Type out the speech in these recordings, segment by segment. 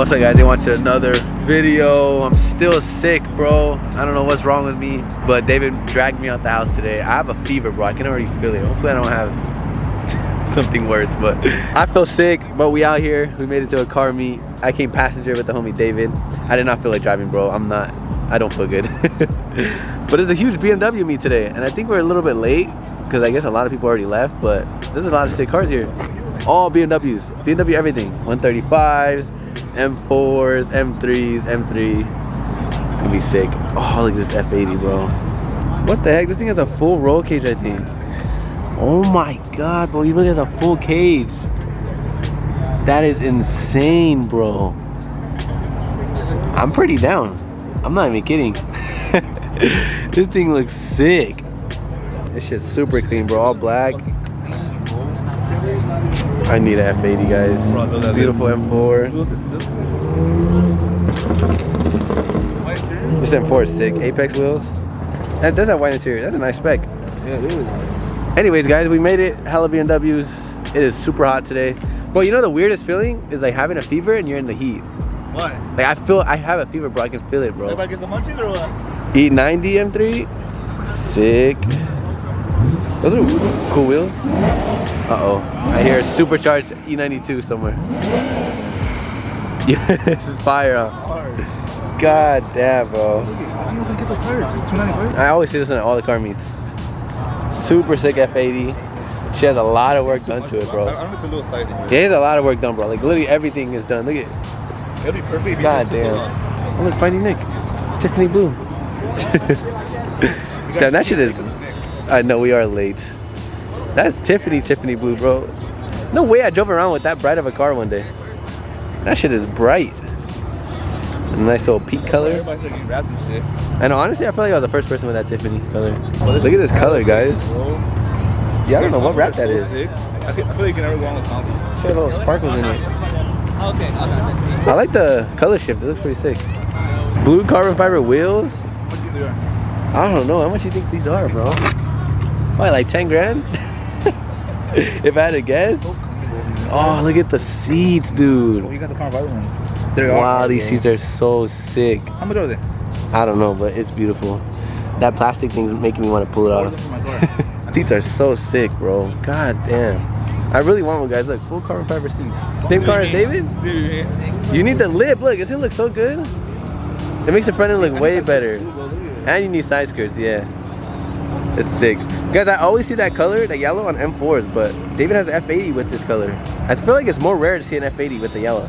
What's up guys, they watched another video. I'm still sick, bro. I don't know what's wrong with me, but David dragged me out the house today. I have a fever, bro. I can already feel it. Hopefully I don't have something worse, but I feel sick. But we out here, we made it to a car meet. I came passenger with the homie David. I did not feel like driving, bro. I don't feel good. But it's a huge BMW meet today, and I think we're a little bit late because I guess a lot of people already left, but there's a lot of sick cars here. All BMWs, BMW everything, 135s, M4s, M3s, M3. It's gonna be sick. Oh, look at this F80, bro. What the heck? This thing has a full roll cage, I think. Oh my God, bro, he really has a full cage. That is insane, bro. I'm pretty down. I'm not even kidding. This thing looks sick. This shit's super clean, bro. All black. I need an F80, guys. Beautiful M4. This M4 is sick. Apex wheels. That does have white interior. That's a nice spec. Yeah, it is. Anyways, guys, we made it. Hella BMWs. It is super hot today. But you know the weirdest feeling is like having a fever and you're in the heat. What? Like I have a fever, bro. I can feel it, bro. If I get the munchies or what? E90 M3. Sick. Those are cool wheels. Uh-oh. I hear a supercharged E92 somewhere. Yeah, this is fire, huh? God damn, bro. I always see this in all the car meets. Super sick F80. She has a lot of work done to it, bro. I don't know if it's a little side. Yeah, there's a lot of work done, bro. Like literally everything is done. Look at It'll be perfect. God damn. Oh look, FindingNick. Tiffany blue. Damn, that shit is... I know we are late. That's Tiffany blue, bro. No way I drove around with that bright of a car one day. That shit is bright. A nice little peak color. I know, honestly, I feel like I was the first person with that Tiffany color. Look at this color, guys. Yeah, I don't know what wrap that is. I feel like you can never go on with something. Should have little sparkles in it. Okay, I like the color shift. It looks pretty sick. Blue carbon fiber wheels. What do you think they are? I don't know. How much do you think these are, bro? What, like 10 grand? If I had to guess. Oh, look at the seats, dude. Oh, you got the carbon fiber ones. Wow, these seats are so sick. How much are they? I don't know, but it's beautiful. That plastic thing's making me want to pull it off. Seats are so sick, bro. God damn. I really want one, guys. Look, full carbon fiber seats. Same car as David? You need the lip. Look, doesn't it look so good? It makes the front end look way better. And you need side skirts, yeah. It's sick. Guys, I always see that color, that yellow on M4s, but David has an F80 with this color. I feel like it's more rare to see an F80 with the yellow.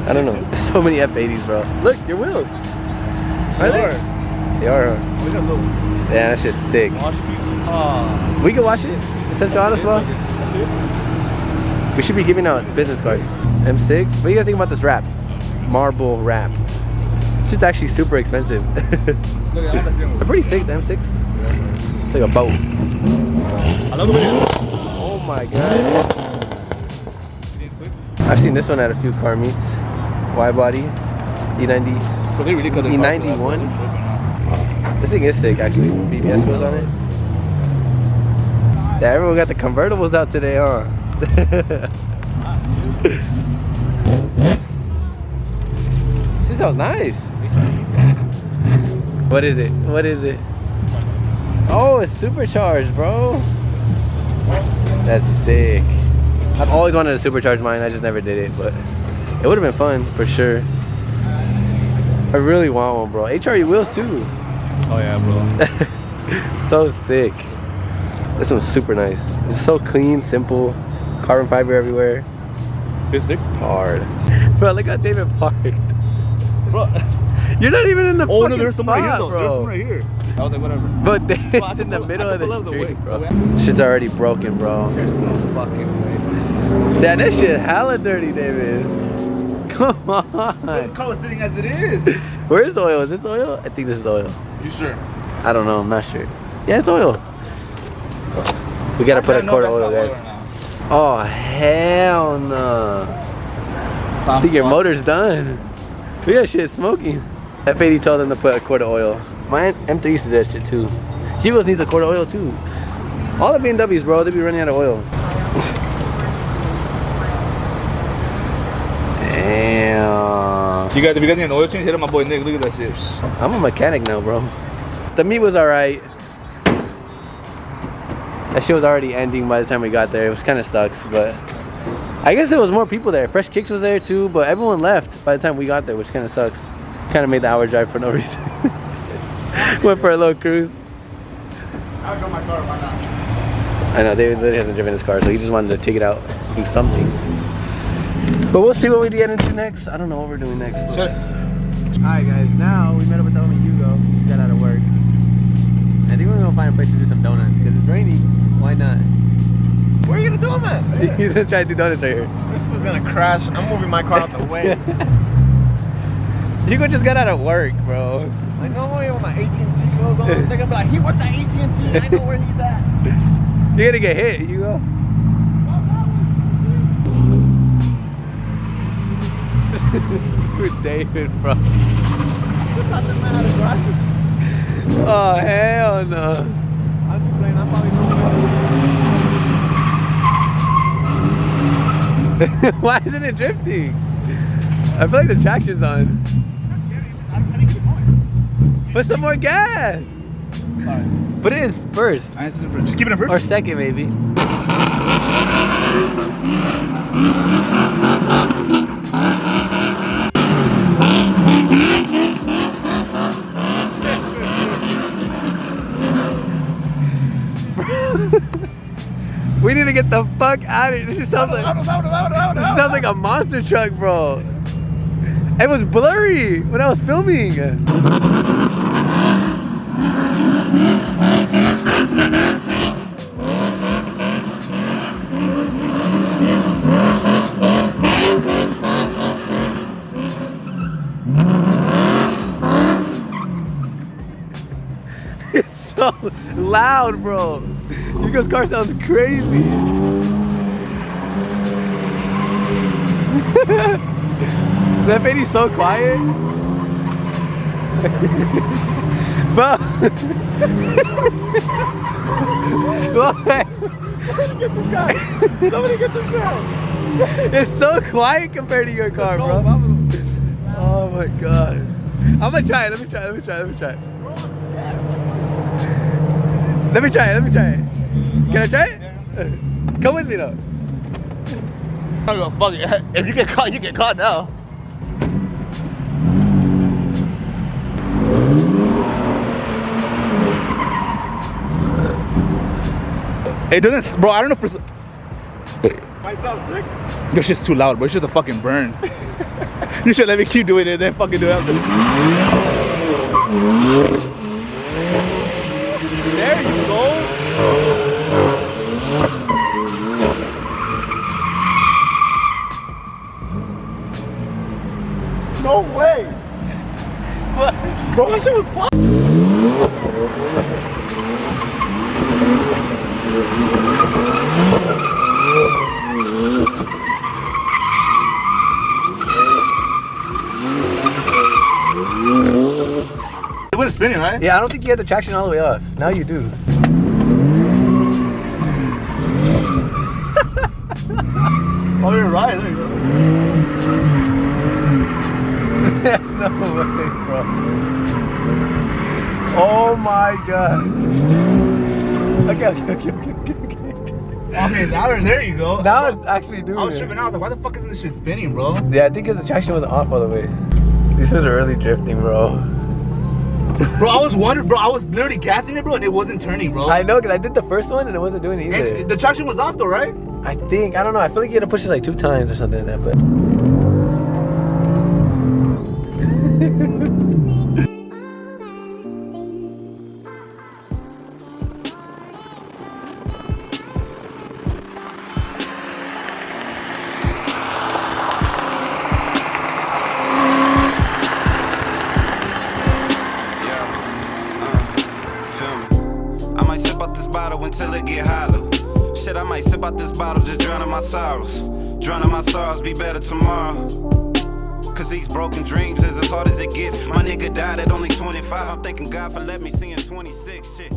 I don't know. There's so many F80s, bro. Look, your wheels. Are they? They are. Yeah, that's just sick. We can watch it. Essential Auto Spa. We should be giving out business cards. M6. What do you guys think about this wrap? Marble wrap. It's just actually super expensive. They're pretty sick, the M6. It's like a boat. Oh my God. I've seen this one at a few car meets. Wide body. E90. E91. This thing is sick, actually. BBS wheels on it. Yeah, everyone got the convertibles out today, huh? She sounds nice. What is it? What is it? Oh, it's supercharged, bro. That's sick. I've always wanted to supercharge mine. I just never did it, but it would have been fun for sure. I really want one, bro. HRE wheels too. Oh yeah, bro. So sick. This one's super nice. It's so clean, simple. Carbon fiber everywhere. Stick? Hard. Bro, look how David parked. Bro. You're not even in the Oh fucking no, there's some spot, right here, though. bro. There's some right here. I was like, whatever. But it's in the middle of the street, bro. Shit's already broken, bro. There's some fucking way. Damn, that shit hella dirty, David. Come on. This car was sitting as it is. Where's the oil? Is this oil? I think this is the oil. You sure? I don't know. I'm not sure. Yeah, it's oil. We gotta put a quart of oil, guys. Oh, hell no. I think your motor's done. Look at that shit smoking. F80 told them to put a quart of oil. My M3 suggested too. Chivos needs a quart of oil too. All the BMWs, bro, they be running out of oil. Damn. You guys, if you guys need an oil change, hit up my boy Nick. Look at that shit. I'm a mechanic now, bro. The meat was alright. That shit was already ending by the time we got there. It was kind of sucks, but I guess there was more people there. Fresh Kicks was there too, but everyone left by the time we got there, which kind of sucks. Kind of made the hour drive for no reason. Went for a little cruise. I'll go my car, why not? I know, David literally hasn't driven his car, so he just wanted to take it out, do something. But we'll see what we get into next. I don't know what we're doing next. Alright guys, now we met up with the homie Hugo. He got out of work. I think we're gonna find a place to do some donuts because it's raining. Why not? Where are you gonna do them at? He's gonna try to do donuts right here. This was gonna crash. I'm moving my car out the way. Hugo just got out of work, bro. I know I'm with my AT&T clothes on. They're gonna be like, he works at AT&T. I know where he's at. You're gonna get hit, Hugo. With David, bro. I still taught that man how to drive. Oh, hell no. I'm just playing. I'm probably going. Why isn't it drifting? I feel like the traction's on. I didn't keep going. Put some more gas. Alright. Put it in first. Just keep it in first. Or second, maybe. We need to get the fuck out of here. This sounds like a monster truck, bro. It was blurry when I was filming. It's so loud, bro. Hugo's car sounds crazy. The F80 is so quiet. Bro. Somebody get this guy. It's so quiet compared to your car, bro. Oh my god. I'm gonna try it. Let me try it. Let me try it. Can I try it? Come with me though. Oh, fuck it. If you get caught, you get caught now. It doesn't, bro. I don't know if might sound sick. Your shit's too loud, bro. It's just a fucking burn. You should let me keep doing it and then fucking do it after. There you go. No way. What? Bro, that shit was fun. It was spinning, right? Yeah, I don't think you had the traction all the way off. Now you do. Oh, you're right. There you go. There's no way, bro. Oh my god. Okay. Okay, now there you go. Now it's actually doing I was it. tripping out. I was like, why the fuck isn't this shit spinning, bro? Yeah, I think the traction wasn't off all the way. These ones are really drifting, bro. Bro, I was wondering, bro. I was literally gassing it, bro, and it wasn't turning, bro. I know, because I did the first one and it wasn't doing it either. And the traction was off, though, right? I think, I don't know. I feel like you had to push it like 2 times or something like that, but. Until it get hollow. Shit, I might sip out this bottle, just drowning my sorrows. Drowning my sorrows, be better tomorrow. Cause these broken dreams is as hard as it gets. My nigga died at only 25. I'm thanking God for letting me see in 26. Shit.